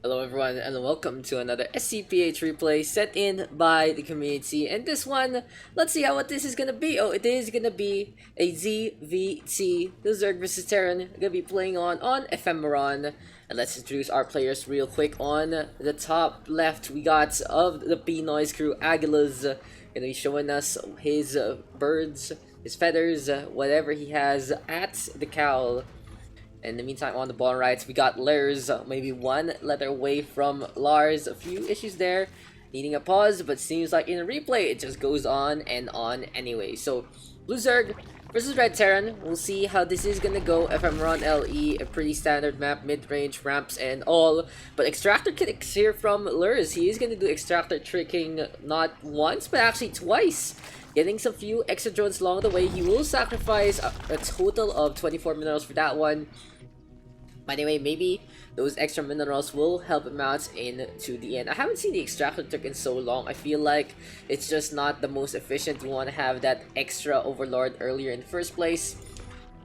Hello everyone and welcome to another SCPH replay set in by the community, and this one, let's see how what this is gonna be. Oh, it is gonna be a ZVT, the Zerg vs Terran, gonna be playing on Ephemeron. And let's introduce our players real quick. On the top left we got of the P-Noise crew, Aguiluz, gonna be showing us his birds, his feathers, whatever he has at the cowl. In the meantime, on the bottom right, we got Lars, maybe one letter away from Lars. A few issues there, needing a pause, but seems like in a replay, it just goes on and on anyway. So, Blue Zerg versus Red Terran. We'll see how this is gonna go. Ephemeron LE, a pretty standard map, mid-range ramps and all. But Extractor kicks here from Lars. He is gonna do Extractor tricking not once, but actually twice. Getting some few extra drones along the way. He will sacrifice a total of 24 minerals for that one. By the way, maybe those extra minerals will help him out into the end. I haven't seen the extractor trick in so long. I feel like it's just not the most efficient. You want to have that extra overlord earlier in the first place.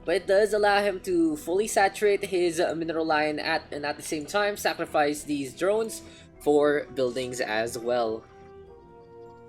But it does allow him to fully saturate his mineral line and at the same time sacrifice these drones for buildings as well.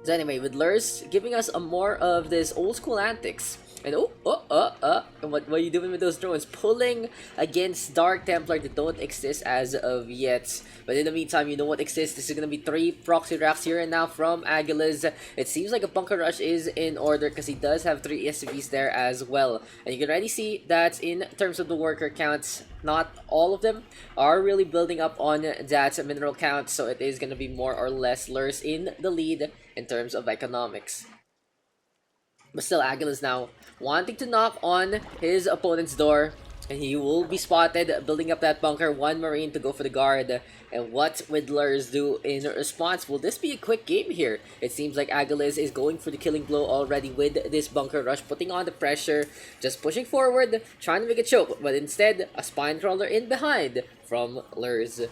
So anyway, with Lurs giving us a more of this old school antics. And what are you doing with those drones? Pulling against Dark Templar that don't exist as of yet. But in the meantime, you know what exists. This is gonna be 3 proxy racks here and now from Aguiluz. It seems like a bunker rush is in order because he does have 3 SCVs there as well. And you can already see that in terms of the worker counts, not all of them are really building up on that mineral count. So it is gonna be more or less Lurs in the lead in terms of economics. But still, Aguiluz now wanting to knock on his opponent's door, and he will be spotted building up that bunker. 1 Marine to go for the guard. And what would Lars do in response? Will this be a quick game here? It seems like Aguiluz is going for the killing blow already with this bunker rush, putting on the pressure, just pushing forward, trying to make a choke. But instead, a spine crawler in behind from Lars.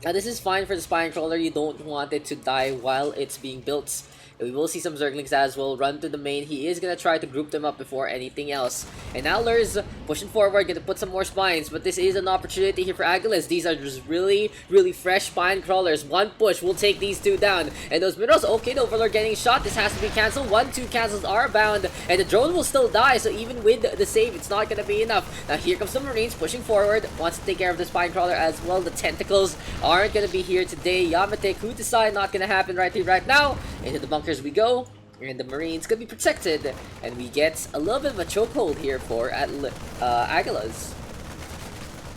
Now this is fine for the spine crawler. You don't want it to die while it's being built. We will see some Zerglings as well run to the main. He is going to try to group them up before anything else. And now Lurs pushing forward, going to put some more spines. But this is an opportunity here for Aguiluz. These are just really fresh spine crawlers. 1 push will take these 2 down. And those minerals, okay, the Overlord getting shot. This has to be cancelled. 1-2 cancels are bound. And the drone will still die. So even with the save, it's not going to be enough. Now here comes the Marines pushing forward. Wants to take care of the spine crawler as well. The tentacles aren't going to be here today. Yamate, who decide not going to happen right here, right now. Into the bunkers we go, and the Marines could be protected, and we get a little bit of a chokehold here for Aguiluz.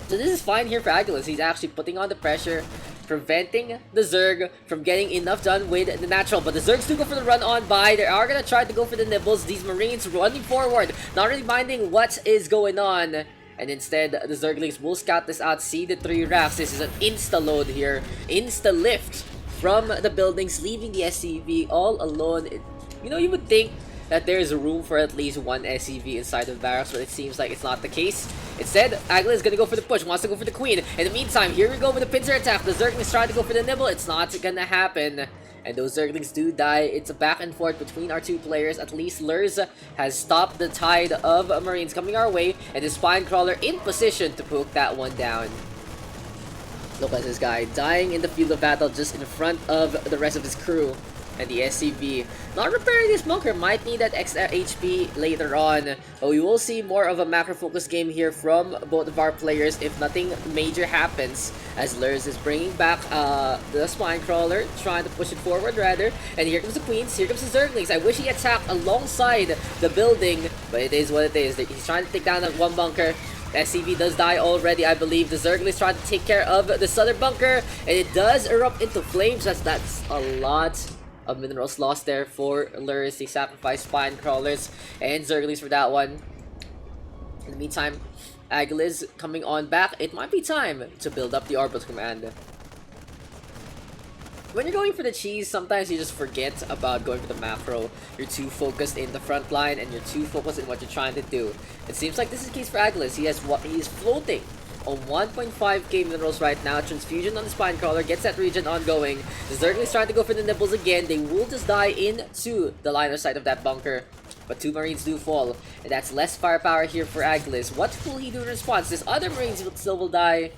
So this is fine here for Aguiluz. He's actually putting on the pressure, preventing the Zerg from getting enough done with the natural. But the Zergs do go for the run on by. They are going to try to go for the nibbles. These Marines running forward, not really minding what is going on. And instead, the Zerglings will scout this out, see the 3 racks. This is an insta-load here, insta-lift from the buildings, leaving the SCV all alone. You would think that there's room for at least 1 SCV inside of the barracks, but it seems like it's not the case. Instead, Aguiluz is going to go for the push, wants to go for the queen. In the meantime, here we go with the pincer attack. The Zerglings trying to go for the nibble. It's not going to happen. And those Zerglings do die. It's a back and forth between our 2 players. At least Lurs has stopped the tide of Marines coming our way, and the spine crawler in position to poke that one down. Look at this guy dying in the field of battle just in front of the rest of his crew. And the SCV not repairing this bunker, might need that extra HP later on. But we will see more of a macro focus game here from both of our players if nothing major happens. As Lurs is bringing back the spine crawler, trying to push it forward rather. And here comes the queens, here comes the Zerglings. I wish he attacked alongside the building, but it is what it is. He's trying to take down that 1 bunker. SCV does die already, I believe. The Zerglings trying to take care of the southern bunker, and it does erupt into flames. That's a lot of minerals lost there for Lurs. They sacrificed spine crawlers and Zerglings for that one. In the meantime, Aguiluz coming on back. It might be time to build up the orbital command. When you're going for the cheese, sometimes you just forget about going for the macro. You're too focused in the front line, and you're too focused in what you're trying to do. It seems like this is the case for Aguiluz. He is floating on 1.5k minerals right now. Transfusion on the spine crawler gets that region ongoing. The Zerglings trying to go for the nibbles again. They will just die into the line of sight of that bunker. But 2 Marines do fall, and that's less firepower here for Aguiluz. What will he do in response? This other Marines still will die.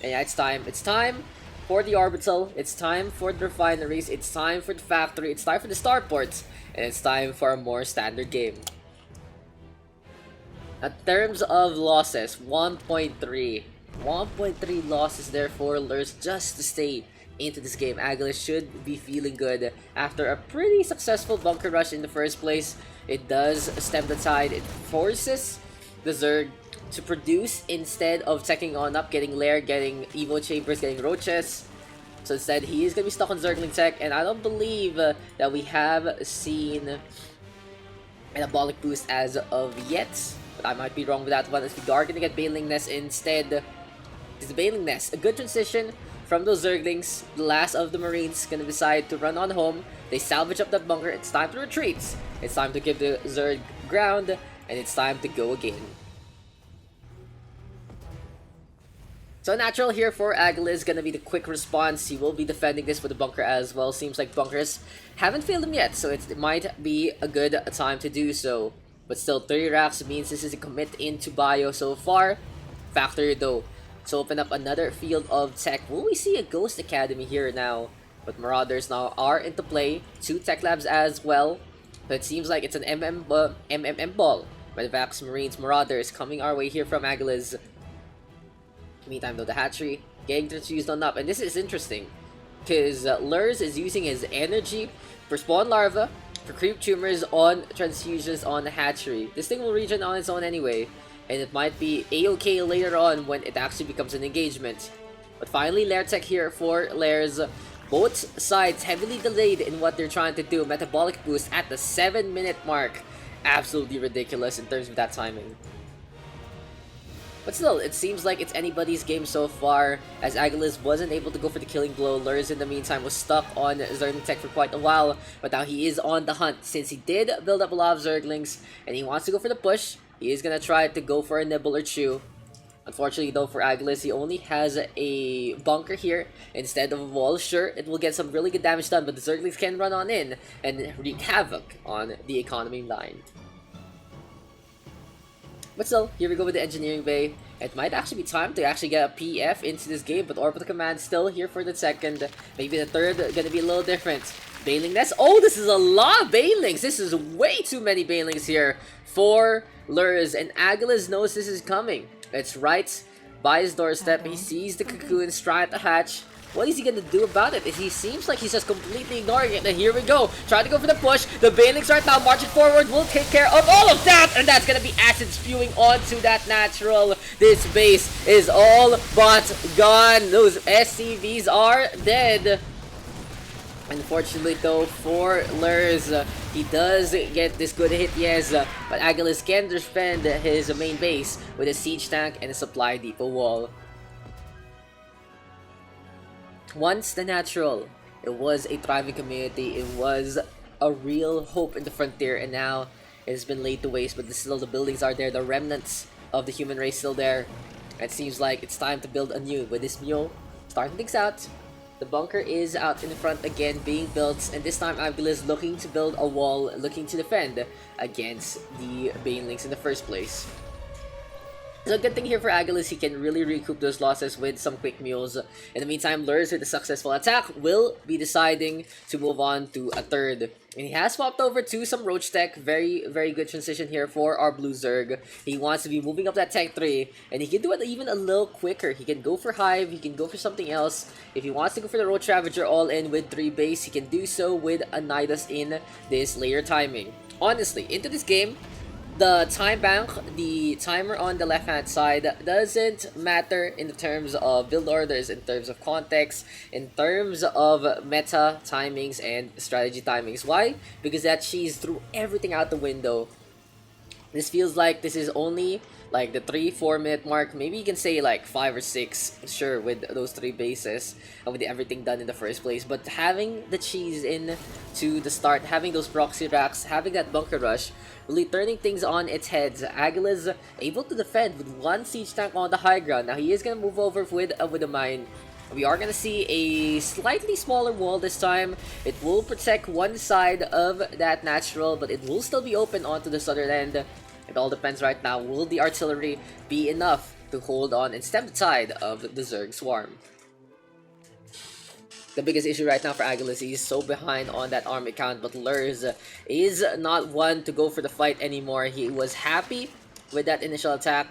And yeah, it's time. It's time for the orbital. It's time for the refineries. It's time for the factory. It's time for the starports. And it's time for a more standard game. In terms of losses, 1.3. 1.3 losses there for Lars just to stay into this game. Aguiluz should be feeling good after a pretty successful bunker rush in the first place. It does stem the tide. It forces the Zerg to produce instead of taking on up, getting Lair, getting Evo Chambers, getting Roaches. So instead, he is going to be stuck on Zergling tech, and I don't believe that we have seen an Anabolic Boost as of yet. But I might be wrong with that one, as we are going to get Baneling Nest instead. It's the Baneling Nest. A good transition from those Zerglings. The last of the Marines going to decide to run on home. They salvage up that bunker. It's time to retreat. It's time to give the Zerg ground, and it's time to go again. So natural here for Aguiluz is gonna be the quick response. He will be defending this with the bunker as well. Seems like bunkers haven't failed him yet, so it might be a good time to do so. But still, 30 racks means this is a commit into bio so far. Factory though, to open up another field of tech. Will we see a Ghost Academy here now? But Marauders now are into play. 2 tech labs as well. But it seems like it's an MMM ball. Medivacs, Marines, Marauders coming our way here from Aguiluz. Meantime though, the hatchery getting transfused on up, and this is interesting because Lars is using his energy for spawn larva, for creep tumors on transfusions on the hatchery. This thing will regen on its own anyway, and it might be a-okay later on when it actually becomes an engagement. But finally, Lair tech here for Lars. Both sides heavily delayed in what they're trying to do. Metabolic boost at the 7-minute mark. Absolutely ridiculous in terms of that timing. But still, it seems like it's anybody's game so far, as Aguiluz wasn't able to go for the killing blow. Lars, in the meantime, was stuck on Zergling tech for quite a while, but now he is on the hunt. Since he did build up a lot of Zerglings, and he wants to go for the push, he is gonna try to go for a nibble or chew. Unfortunately though, for Aguiluz, he only has a bunker here instead of a wall. Sure, it will get some really good damage done, but the Zerglings can run on in and wreak havoc on the economy line. But still, here we go with the engineering bay. It might actually be time to actually get a PF into this game, but Orbital Command still here for the second. Maybe the third gonna be a little different. Baneling Nest. Oh, this is a lot of Banelings. This is way too many Banelings here for Lars, and Aguiluz knows this is coming. It's right by his doorstep. He sees the cocoons trying to hatch. What is he gonna do about it? He seems like he's just completely ignoring it. And here we go. Trying to go for the push. The Banelings right now marching forward will take care of all of that. And that's gonna be acid spewing onto that natural. This base is all but gone. Those SCVs are dead. Unfortunately though, for Lars, he does get this good hit, yes, but Aguiluz can defend his main base with a siege tank and a supply depot wall. Once the natural, it was a thriving community, it was a real hope in the frontier, and now it has been laid to waste, but still the buildings are there, the remnants of the human race still there. It seems like it's time to build anew. With this mule starting things out, the bunker is out in the front again being built, and this time Aguiluz looking to build a wall, looking to defend against the Banelings in the first place. So a good thing here for Aguiluz, he can really recoup those losses with some quick mules. In the meantime, Lars with a successful attack will be deciding to move on to a third. And he has swapped over to some Roach tech. Very, very good transition here for our Blue Zerg. He wants to be moving up that tech 3, and he can do it even a little quicker. He can go for Hive, he can go for something else. If he wants to go for the Roach Ravager all in with 3 base, he can do so with a Nidus in this layer timing. Honestly, into this game, the time bank, the timer on the left hand side doesn't matter in the terms of build orders, in terms of context, in terms of meta timings and strategy timings. Why? Because that cheese threw everything out the window. This feels like this is only like the 3-4 minute mark. Maybe you can say like 5 or 6, sure, with those 3 bases and with everything done in the first place. But having the cheese in to the start, having those proxy racks, having that bunker rush, really turning things on its heads. Aguiluz able to defend with 1 siege tank on the high ground. Now he is gonna move over with a mine. We are gonna see a slightly smaller wall this time. It will protect one side of that natural, but it will still be open onto the southern end. It all depends right now. Will the artillery be enough to hold on and stem the tide of the Zerg swarm. The biggest issue right now for Aguiluz, he's so behind on that army count, but Lars is not one to go for the fight anymore. He was happy with that initial attack,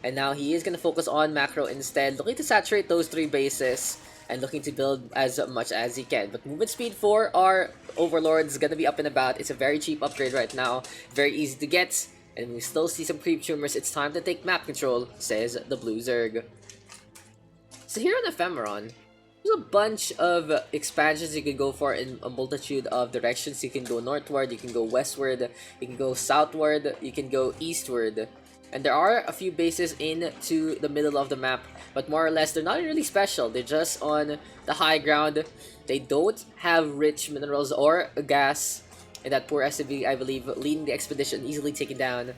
and now he is going to focus on macro instead, looking to saturate those 3 bases and looking to build as much as he can. But movement speed for our Overlord is going to be up and about. It's a very cheap upgrade right now, very easy to get, and we still see some creep tumors. It's time to take map control, says the Blue Zerg. So here on Ephemeron, there's a bunch of expansions you can go for in a multitude of directions. You can go northward, you can go westward, you can go southward, you can go eastward. And there are a few bases into the middle of the map, but more or less they're not really special. They're just on the high ground. They don't have rich minerals or gas. And that poor SCV, I believe, leading the expedition, easily taken down.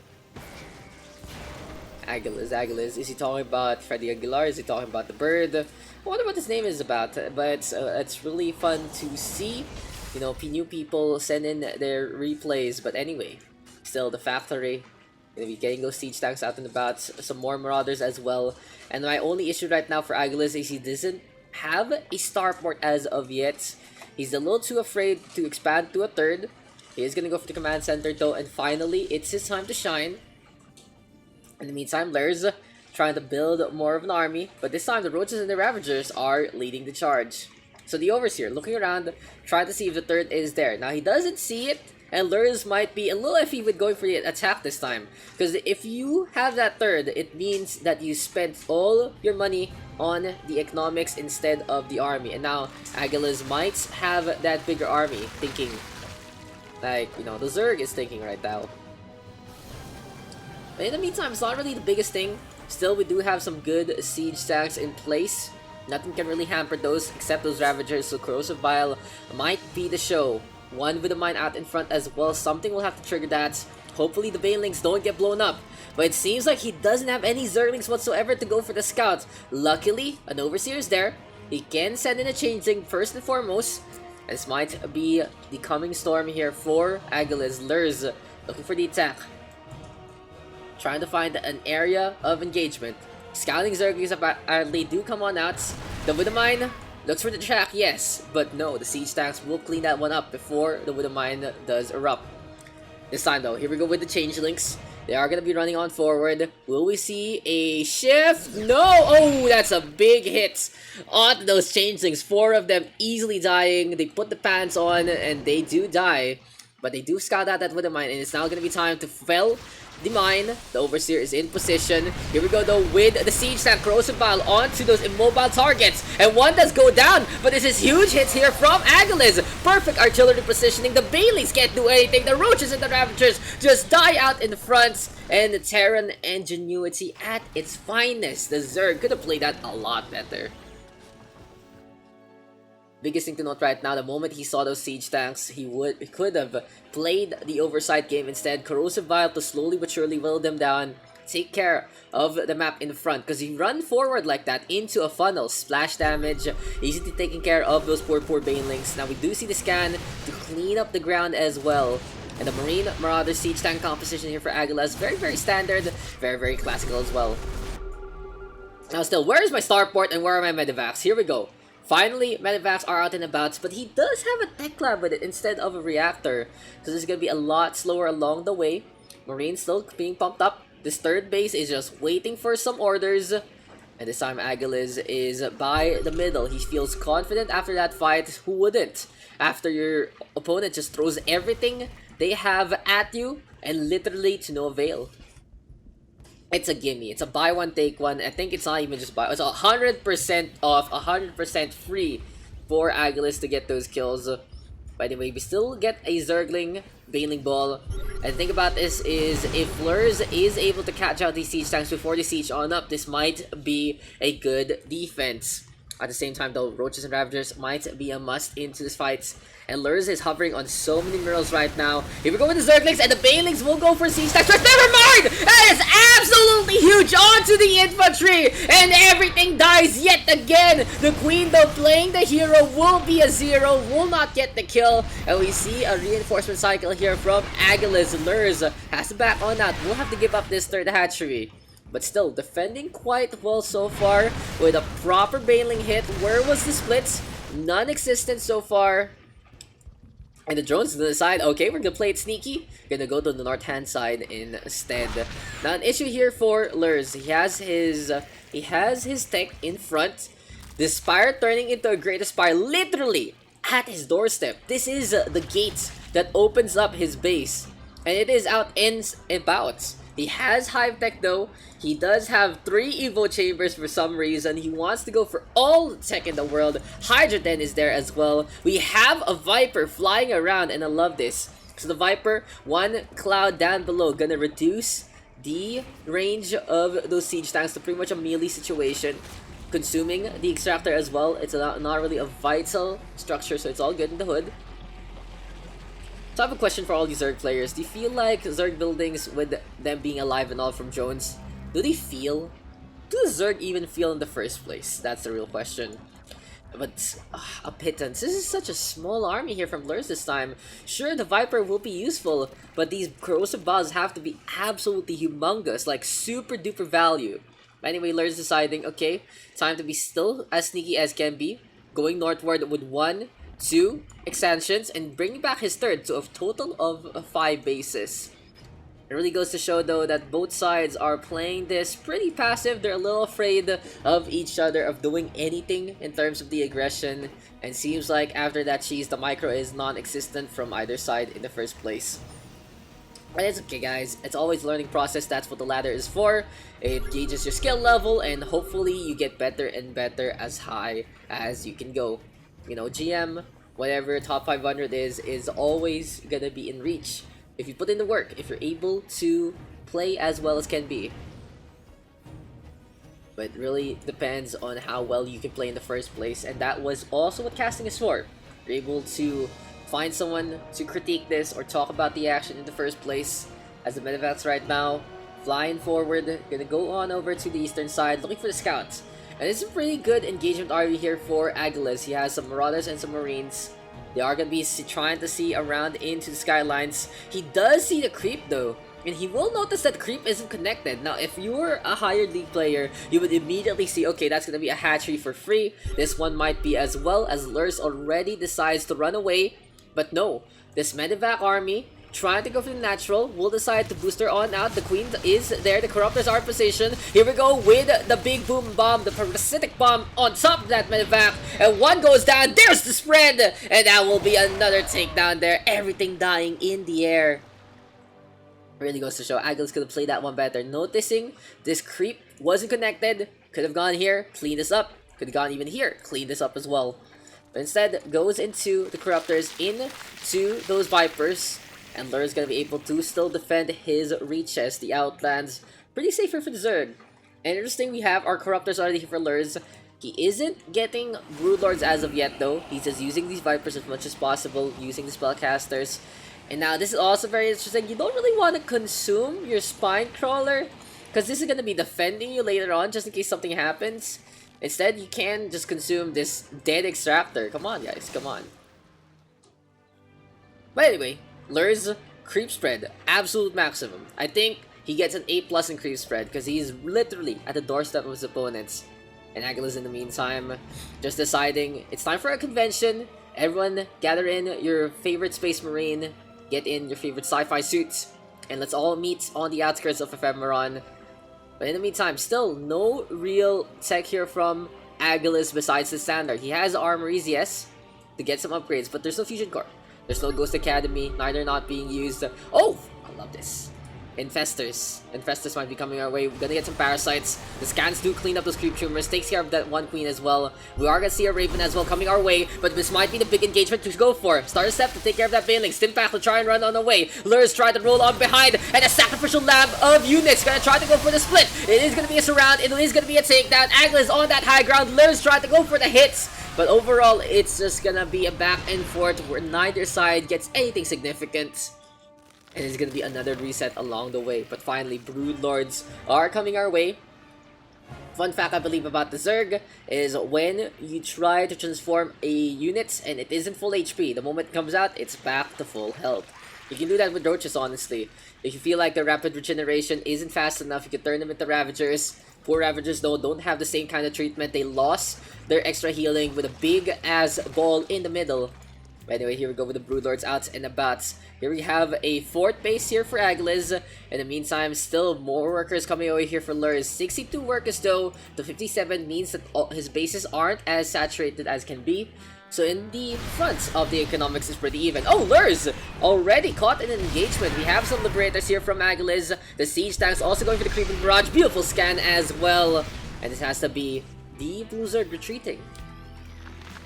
Aguiluz. Is he talking about Freddy Aguilar? Is he talking about the bird? I wonder what his name is about, but it's really fun to see, you know, new people send in their replays. But anyway, still the factory, gonna be getting those siege tanks out and about, some more marauders as well. And my only issue right now for Aguiluz is he doesn't have a starport as of yet. He's a little too afraid to expand to a 3rd. He is gonna go for the command center though, and finally it's his time to shine. In the meantime, Lars trying to build more of an army, but this time the Roaches and the Ravagers are leading the charge. So the Overseer looking around, trying to see if the 3rd is there. Now he doesn't see it, and Lars might be a little iffy with going for the attack this time. Because if you have that 3rd, it means that you spent all your money on the economics instead of the army. And now Aguiluz might have that bigger army, thinking like, you know, the Zerg is thinking right now. But in the meantime, it's not really the biggest thing. Still, we do have some good siege tanks in place. Nothing can really hamper those except those Ravagers, so Corrosive Bile might be the show. One with a mine out in front as well. Something will have to trigger that. Hopefully the Banelings don't get blown up. But it seems like he doesn't have any Zerglings whatsoever to go for the scout. Luckily, an Overseer is there. He can send in a Changeling first and foremost. This might be the coming storm here for Aguiluz. Lars looking for the attack, trying to find an area of engagement. Scouting Zerglings apparently do come on out. The Widowmine looks for the track, yes, but no, the siege tanks will clean that one up before the Widowmine does erupt. This time though, here we go with the Changelings. They are going to be running on forward. Will we see a shift? No! Oh, that's a big hit onto those Changelings. 4 of them easily dying. They put the pants on and they do die. But they do scout out that Widowmine, and it's now going to be time to fell the mine. The Overseer is in position. Here we go though with the siege tank Corrosive Bile onto those immobile targets, and one does go down, but this is huge hits here from Aguiluz. Perfect artillery positioning. The Baileys can't do anything. The Roaches and the Ravagers just die out in the front, and the Terran ingenuity at its finest. The Zerg could have played that a lot better. Biggest thing to note right now, the moment he saw those siege tanks, he could have played the oversight game instead. Corrosive Bile to slowly but surely whittle them down, take care of the map in front, because you run forward like that into a funnel, splash damage, easily taking care of those poor Banelings. Now we do see the scan to clean up the ground as well. And the Marine Marauder siege tank composition here for Aguiluz, very standard, very classical as well. Now still, where is my starport and where are my medevacs? Here we go. Finally, medevacs are out and about, but he does have a tech lab with it instead of a reactor. So this is going to be a lot slower along the way. Marines still being pumped up. This 3rd base is just waiting for some orders. And this time Aguiluz is by the middle. He feels confident after that fight. Who wouldn't? After your opponent just throws everything they have at you and literally to no avail. It's a gimme. It's a buy one, take one. I think it's not even just buy. It's 100% off, 100% free for Aguiluz to get those kills. By the way, we still get a Zergling Baneling Ball. And the thing about this is, if Lars is able to catch out these siege tanks before they siege on up, this might be a good defense. At the same time though, Roaches and Ravagers might be a must into this fight. And Lars is hovering on so many minerals right now. Here we go with the Zerglings, and the Banelings will go for siege tanks. But never mind! That is absolutely huge onto the infantry! And everything dies yet again! The Queen, though, playing the hero, will be a 0, will not get the kill. And we see a reinforcement cycle here from Aguiluz. Lars has to back on that. We'll have to give up this 3rd hatchery. but still defending quite well so far with a proper bailing hit. Where was the splits? Non-existent so far. And the drones to the side. Okay, we're gonna play it sneaky. Gonna go to the north hand side instead. Now an issue here for Lars. He has his tech in front. The Spire turning into a Great Spire literally at his doorstep. This is the gate that opens up his base. And it is out in about. He has Hive Tech though. He does have 3 Evo Chambers for some reason. He wants to go for all the tech in the world. Hydra Den is there as well. We have a Viper flying around and I love this. So the Viper, 1 cloud down below, gonna reduce the range of those siege tanks to pretty much a melee situation. Consuming the extractor as well. It's not really a vital structure, so it's all good in the hood. So I have a question for all these Zerg players. Do you feel like Zerg buildings, with them being alive and all from drones, do the Zerg even feel in the first place? That's the real question. But a pittance. This is such a small army here from Lars this time. Sure, the Viper will be useful, but these corrosive bombs have to be absolutely humongous, like super duper value. Anyway, Lars deciding, okay, time to be still as sneaky as can be. Going northward with 1, 2 expansions and bringing back his third to a total of 5 bases. It really goes to show though that both sides are playing this pretty passive. They're a little afraid of each other, of doing anything in terms of the aggression, and seems like after that cheese the micro is non-existent from either side in the first place. But it's okay guys, it's always a learning process. That's what the ladder is for. It gauges your skill level and hopefully you get better and better as high as you can go. You know, GM, whatever top 500 is always gonna be in reach if you put in the work, if you're able to play as well as can be. But it really depends on how well you can play in the first place, and that was also what casting is for. You're able to find someone to critique this or talk about the action in the first place. As the medevac's right now, flying forward, gonna go on over to the eastern side, looking for the scouts. And it's a pretty good engagement RV here for Aguiluz. He has some Marauders and some Marines. They are going to be trying to see around into the skylines. He does see the creep though, and he will notice that creep isn't connected. Now, if you were a higher league player, you would immediately see, okay, that's going to be a hatchery for free. This one might be as well, as Lars already decides to run away. But no, this medevac army trying to go for the natural will decide to boost her on out. The queen is there, the corruptors are in position. Here we go with the big boom bomb, the parasitic bomb on top of that medevac, and 1 goes down. There's the spread, and that will be another takedown there. Everything dying in the air. Really goes to show Aguiluz could have played that one better. Noticing this creep wasn't connected, could have gone here, clean this up, could have gone even here, clean this up as well. But instead goes into the corruptors, into those Vipers. And Lars is going to be able to still defend his reaches, the outlands. Pretty safer for the Zerg. And interesting, we have our Corruptors already here for Lars. He isn't getting Broodlords as of yet though. He's just using these Vipers as much as possible, using the Spellcasters. And now this is also very interesting. You don't really want to consume your Spine Crawler, because this is going to be defending you later on, just in case something happens. Instead, you can just consume this dead Extractor. Come on guys, come on. But anyway, Lars creep spread, absolute maximum. I think he gets an A+ in creep spread because he's literally at the doorstep of his opponents. And Aguiluz in the meantime, just deciding it's time for a convention. Everyone gather in your favorite Space Marine, get in your favorite sci-fi suits, and let's all meet on the outskirts of Ephemeron. But in the meantime, still no real tech here from Aguiluz besides the standard. He has armories, yes, to get some upgrades, but there's no fusion core. There's no Ghost Academy, neither not being used. Oh! I love this. Infestors. Infestors might be coming our way. We're gonna get some Parasites. The scans do clean up those creep tumors, takes care of that one queen as well. We are gonna see a Raven as well coming our way, but this might be the big engagement to go for. Starter Step to take care of that Bailing. Stimpack to try and run on the way. Lurs try to roll on behind, and a Sacrificial Lamb of units gonna try to go for the split. It is gonna be a surround, it is gonna be a takedown. Aguiluz on that high ground. Lurs try to go for the hits. But overall, it's just gonna be a back and forth where neither side gets anything significant. And it's gonna be another reset along the way. But finally, Broodlords are coming our way. Fun fact I believe about the Zerg is when you try to transform a unit and it isn't full HP, the moment it comes out, it's back to full health. You can do that with roaches, honestly. If you feel like the rapid regeneration isn't fast enough, you can turn them into Ravagers. Poor Ravagers, though, don't have the same kind of treatment. They lost their extra healing with a big-ass ball in the middle. Anyway, here we go with the Broodlords out and about. Here we have a fort base here for Aguiluz. In the meantime, still more workers coming over here for Lars. 62 workers though. The 57 means that his bases aren't as saturated as can be. So in the front of the economics is pretty even. Oh, Lars! Already caught in an engagement. We have some Liberators here from Aguiluz. The Siege Tanks also going for the Creeping Barrage. Beautiful scan as well. And this has to be the Blue Zerg retreating.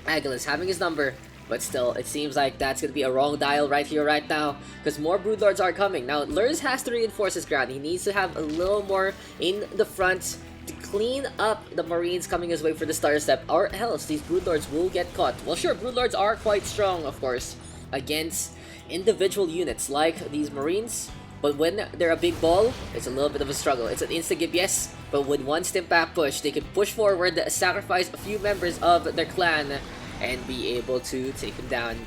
Aguiluz having his number. But still, it seems like that's going to be a wrong dial right here, right now. Because more Broodlords are coming. Now, Lurs has to reinforce his ground. He needs to have a little more in the front to clean up the Marines coming his way for the Star Step. Or else, these Broodlords will get caught. Well, sure, Broodlords are quite strong, of course, against individual units like these Marines. But when they're a big ball, it's a little bit of a struggle. It's an insta-give, yes. But with one stim-pack push, they can push forward, sacrifice a few members of their clan, and be able to take him down.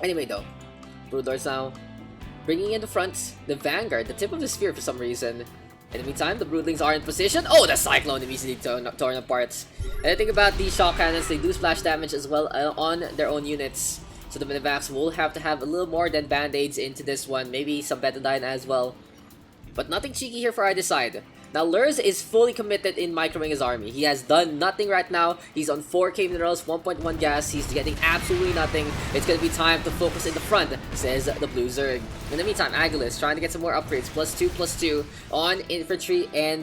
Anyway though, Broodlords now bringing in the front, the Vanguard, the tip of the spear for some reason. In the meantime, the Broodlings are in position. Oh, the Cyclone immediately torn apart. And the thing about these shock cannons, they do splash damage as well on their own units. So the Minivacs will have to have a little more than band-aids into this one. Maybe some betadine as well. But nothing cheeky here for either side. Now, Lurs is fully committed in microing his army. He has done nothing right now. He's on 4k minerals, 1.1 gas. He's getting absolutely nothing. It's going to be time to focus in the front, says the Blue Zerg. In the meantime, Aguiluz trying to get some more upgrades. +2/+2 on infantry and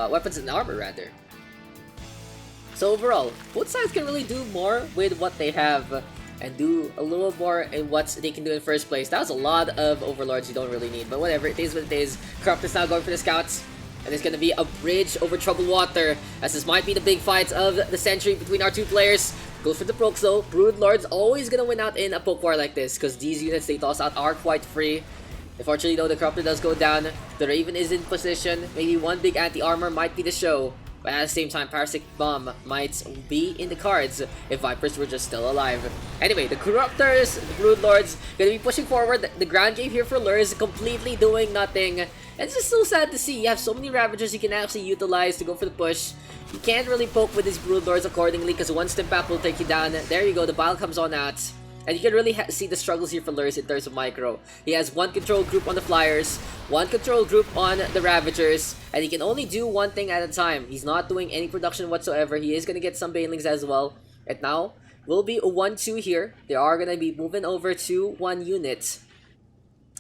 weapons and armor, rather. So overall, both sides can really do more with what they have and do a little more in what they can do in first place. That was a lot of Overlords you don't really need, but whatever, it is what it is. Corrupt is now going for the scouts, and it's gonna be a bridge over troubled water, as this might be the big fight of the century between our two players. Goes for the Prox though. Broodlord's always gonna win out in a poke war like this, because these units they toss out are quite free. Unfortunately though, the Corruptor does go down. The Raven is in position. Maybe one big anti-armor might be the show. But at the same time, Parasitic Bomb might be in the cards if Vipers were just still alive. Anyway, the Corruptors, the Broodlords, gonna be pushing forward. The ground game here for Lurs, completely doing nothing. And it's just so sad to see. You have so many Ravagers you can actually utilize to go for the push. You can't really poke with these Broodlords accordingly, because one Stimpak will take you down. There you go, the Bile comes on out. And you can really see the struggles here for Lurs in terms of micro. He has one control group on the Flyers, one control group on the Ravagers, and he can only do one thing at a time. He's not doing any production whatsoever. He is going to get some Banelings as well. And now, will be a 1-2 here. They are going to be moving over to 1 unit.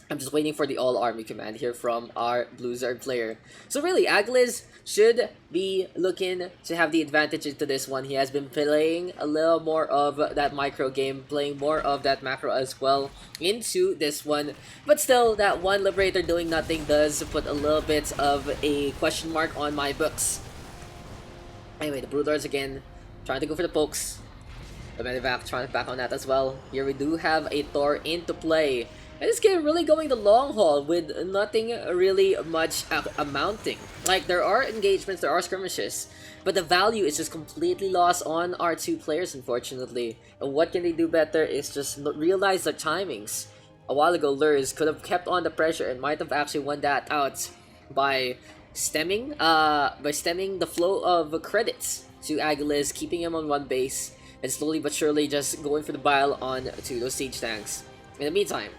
I'm just waiting for the all-army command here from our Blue Zerg player. So really, Aguiluz should be looking to have the advantage into this one. He has been playing a little more of that micro game, playing more of that macro as well into this one. But still, that one Liberator doing nothing does put a little bit of a question mark on my books. Anyway, the Broodlords again, trying to go for the pokes. The Medivac trying to back on that as well. Here we do have a Thor into play. And this game really going the long haul with nothing really much amounting. Like, there are engagements, there are skirmishes, but the value is just completely lost on our two players, unfortunately. And what can they do better is just realize their timings. A while ago, Lurs could have kept on the pressure and might have actually won that out by stemming the flow of credits to Aguiluz, keeping him on one base, and slowly but surely just going for the bile on to those siege tanks. In the meantime,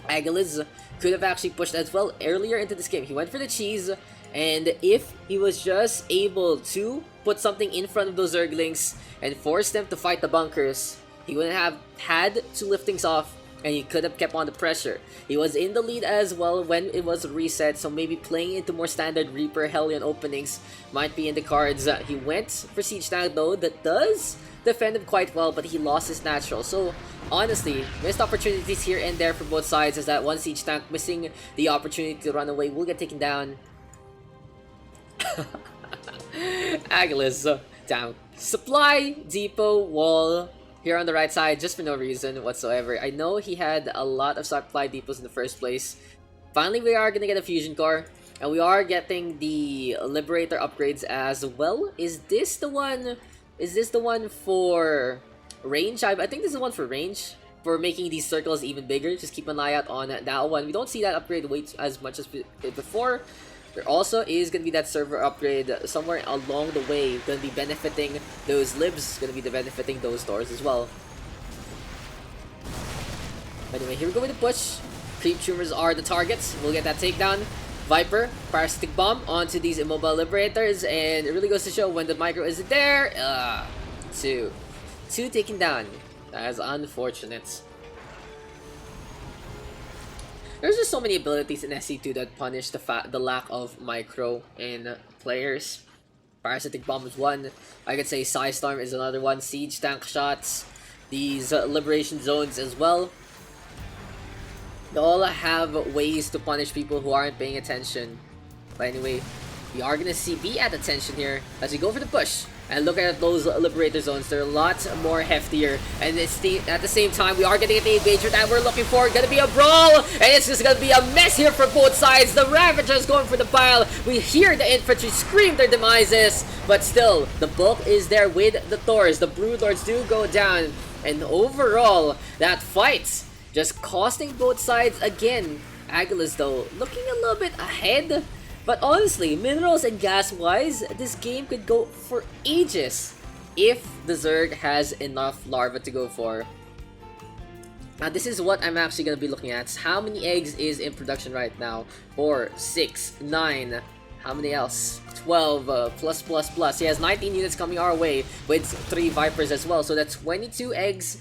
Aguiluz could have actually pushed as well earlier into this game. He went for the cheese, and if he was just able to put something in front of those Zerglings and force them to fight the bunkers, he wouldn't have had to lift things off, and he could have kept on the pressure. He was in the lead as well when it was reset, so maybe playing into more standard Reaper Hellion openings might be in the cards. He went for Siege Tank though, that does defend him quite well, but he lost his natural. So honestly, missed opportunities here and there for both sides, as that one Siege Tank missing the opportunity to run away will get taken down. Aguiluz down. Supply depot wall here on the right side, just for no reason whatsoever. I know he had a lot of supply depots in the first place. Finally, we are gonna get a fusion core, and we are getting the Liberator upgrades as well. Is this the one? Is this the one for range? I think this is the one for range. for making these circles even bigger. Just keep an eye out on that one. We don't see that upgrade weight as much as before. There also is going to be that server upgrade somewhere along the way, going to be benefiting those libs, going to be benefiting those doors as well. Anyway, here we go with the push. Creep tumors are the targets. We'll get that takedown. Viper, parasitic bomb onto these immobile liberators, and it really goes to show when the micro isn't there. Two taken down. That is unfortunate. There's just so many abilities in SC2 that punish the lack of micro in players. Parasitic bomb is one. I could say Psy Storm is another one. Siege tank shots. These liberation zones as well. They all have ways to punish people who aren't paying attention. But anyway, we are gonna be at attention here as we go for the push. And look at those liberator zones, they're a lot more heftier. And at the same time, we are getting the engager that we're looking for. Gonna be a brawl, and it's just gonna be a mess here for both sides. The Ravagers going for the pile. We hear the infantry scream their demises, but still, the bulk is there with the Thors. The Broodlords do go down, and overall, that fight just costing both sides again. Aguiluz though, looking a little bit ahead. But honestly, minerals and gas-wise, this game could go for ages if the Zerg has enough larva to go for. Now, this is what I'm actually going to be looking at. How many eggs is in production right now? 4, 6, 9. How many else? 12, plus. He has 19 units coming our way with 3 Vipers as well. So that's 22 eggs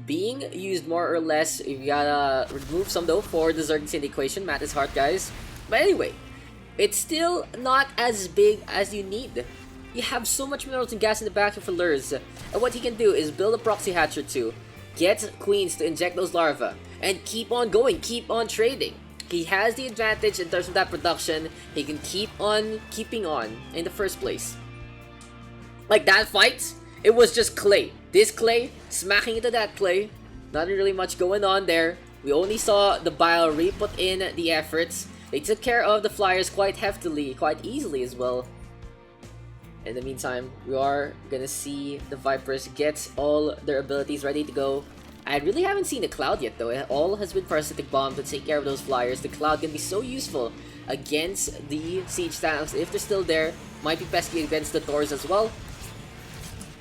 being used more or less. You gotta remove some though for the Zerg in the equation. Math is hard, guys. But anyway, it's still not as big as you need. You have so much minerals and gas in the back for Lars. And what he can do is build a proxy hatcher too. Get queens to inject those larvae. And keep on going, keep on trading. He has the advantage in terms of that production. He can keep on keeping on in the first place. Like that fight, it was just clay. This clay, smacking into that clay. Not really much going on there. We only saw the Bile re-put in the efforts. They took care of the Flyers quite heftily, quite easily as well. In the meantime, we are gonna see the Vipers get all their abilities ready to go. I really haven't seen the Cloud yet though. It all has been Parasitic Bomb to take care of those Flyers. The Cloud can be so useful against the Siege tanks if they're still there. Might be pesky against the Thors as well.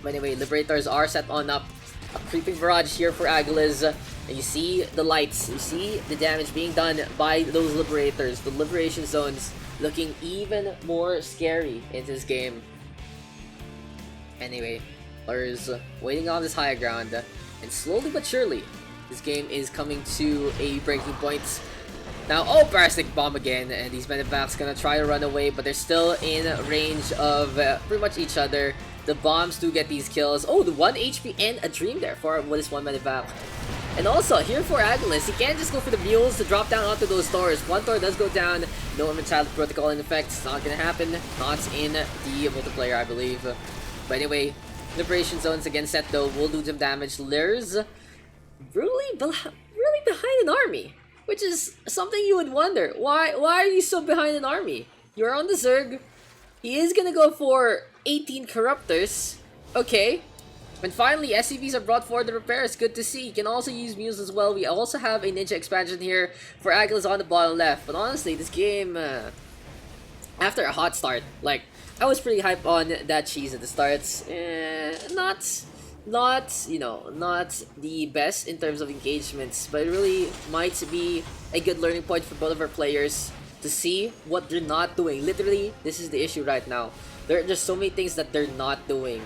But anyway, Liberators are set on up. A creeping barrage here for Aguiluz. And you see the lights, you see the damage being done by those Liberators. The Liberation Zones looking even more scary in this game. Anyway, Lars waiting on this high ground. And slowly but surely, this game is coming to a breaking point. Now, Parasitic Bomb again, and these Medivacs gonna try to run away, but they're still in range of pretty much each other. The bombs do get these kills. Oh, the 1 HP and a dream there for this one Medivac. And also, here for Aguiluz, he can't just go for the mules to drop down onto those Thors. One Thor does go down, no Immortality Protocol in effect. It's not gonna happen, not in the multiplayer, I believe. But anyway, Liberation Zones again set though, will do some damage. Lars really behind an army, which is something you would wonder. Why are you so behind an army? You're on the Zerg. He is gonna go for 18 Corruptors. Okay. And finally, SCVs are brought for the repairs. Good to see. You can also use Mules as well. We also have a Ninja expansion here for Aguiluz on the bottom left. But honestly, this game, after a hot start, like, I was pretty hyped on that cheese at the start. Not the best in terms of engagements, but it really might be a good learning point for both of our players to see what they're not doing. Literally, this is the issue right now. There are just so many things that they're not doing.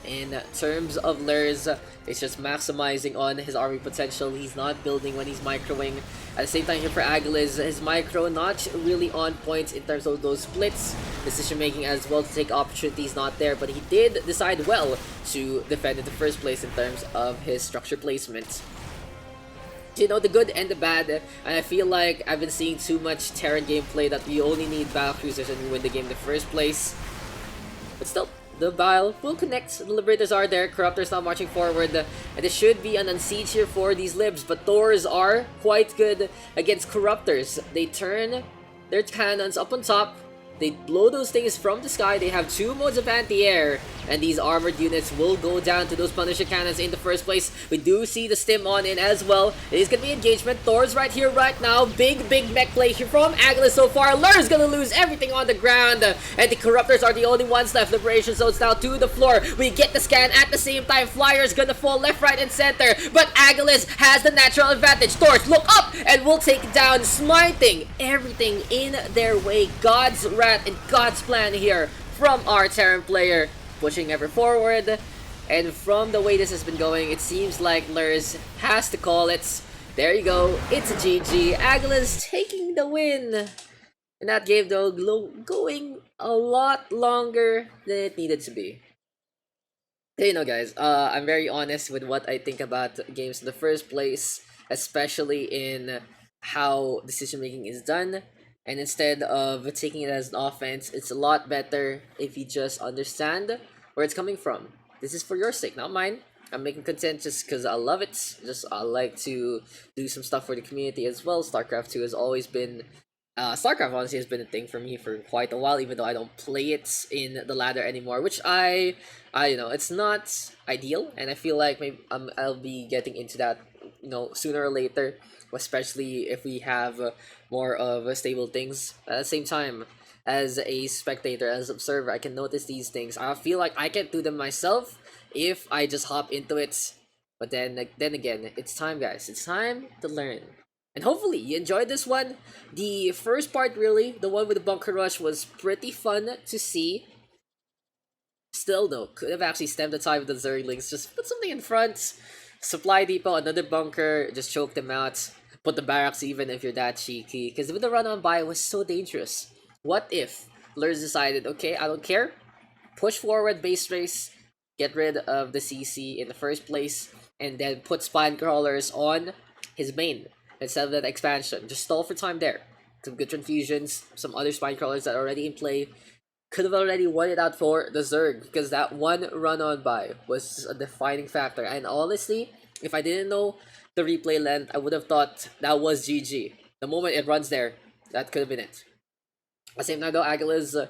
In terms of Lars, it's just maximizing on his army potential. He's not building when he's microing. At the same time here for Aguiluz, his micro not really on point in terms of those splits. Decision making as well to take opportunities not there, but he did decide well to defend in the first place in terms of his structure placement. You know, the good and the bad, and I feel like I've been seeing too much Terran gameplay that we only need Battlecruisers and win the game in the first place. But still, the Bile will connect. The Liberators are there. Corruptors now marching forward. And this should be an unsiege here for these Libs. But Thors are quite good against Corruptors. They turn their cannons up on top. They blow those things from the sky. They have 2 modes of anti-air. and these armored units will go down to those Punisher cannons in the first place. We do see the stim on in as well. It is going to be engagement. Thor's right here, right now. Big mech play here from Aguiluz so far. Lars going to lose everything on the ground, and the Corruptors are the only ones left. Liberation Zones now to the floor. We get the scan at the same time. Flyer's going to fall left, right, and center, but Aguiluz has the natural advantage. Thor's look up and will take it down, smiting everything in their way. God's wrath and God's plan here from our Terran player, pushing ever forward. And from the way this has been going, it seems like Lars has to call it. There you go, it's a GG. Aguiluz taking the win. And that game though going a lot longer than it needed to be. You know guys, I'm very honest with what I think about games in the first place, especially in how decision making is done. And instead of taking it as an offense, it's a lot better if you just understand where it's coming from. This is for your sake, not mine. I'm making content just because I love it. Just I like to do some stuff for the community as well. Starcraft 2 has always been Starcraft honestly has been a thing for me for quite a while, even though I don't play it in the ladder anymore, which I you know, it's not ideal, and I feel like maybe I'll be getting into that, you know, sooner or later, especially if we have more of stable things. At the same time, as a spectator, as an observer, I can notice these things. I feel like I can do them myself if I just hop into it. But then again, it's time, guys. It's time to learn. And hopefully you enjoyed this one. The first part, really, the one with the bunker rush, was pretty fun to see. Still though, could have actually stemmed the tide with the Zerglings. Just put something in front. Supply depot, another bunker, just choke them out. Put the barracks even if you're that cheeky. Because with the run-on by, it was so dangerous. What if Lurs decided, okay, I don't care. Push forward base race. Get rid of the CC in the first place. And then put spine crawlers on his main. Instead of that expansion. Just stall for time there. Some good transfusions. Some other spine crawlers that are already in play. Could have already won it out for the Zerg, because that one run-on by was a defining factor. And honestly, if I didn't know the replay length, I would have thought that was GG. The moment it runs there, that could have been it. At the same time though, Aguiluz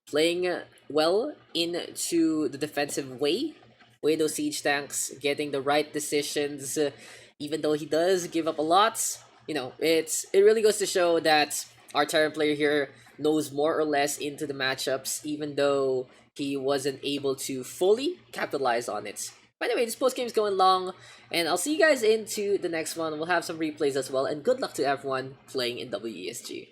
playing well into the defensive way those siege tanks, getting the right decisions, even though he does give up a lot. You know, it really goes to show that our Terran player here knows more or less into the matchups, even though he wasn't able to fully capitalize on it. By the way, this post game is going long, and I'll see you guys into the next one. We'll have some replays as well, and good luck to everyone playing in WESG.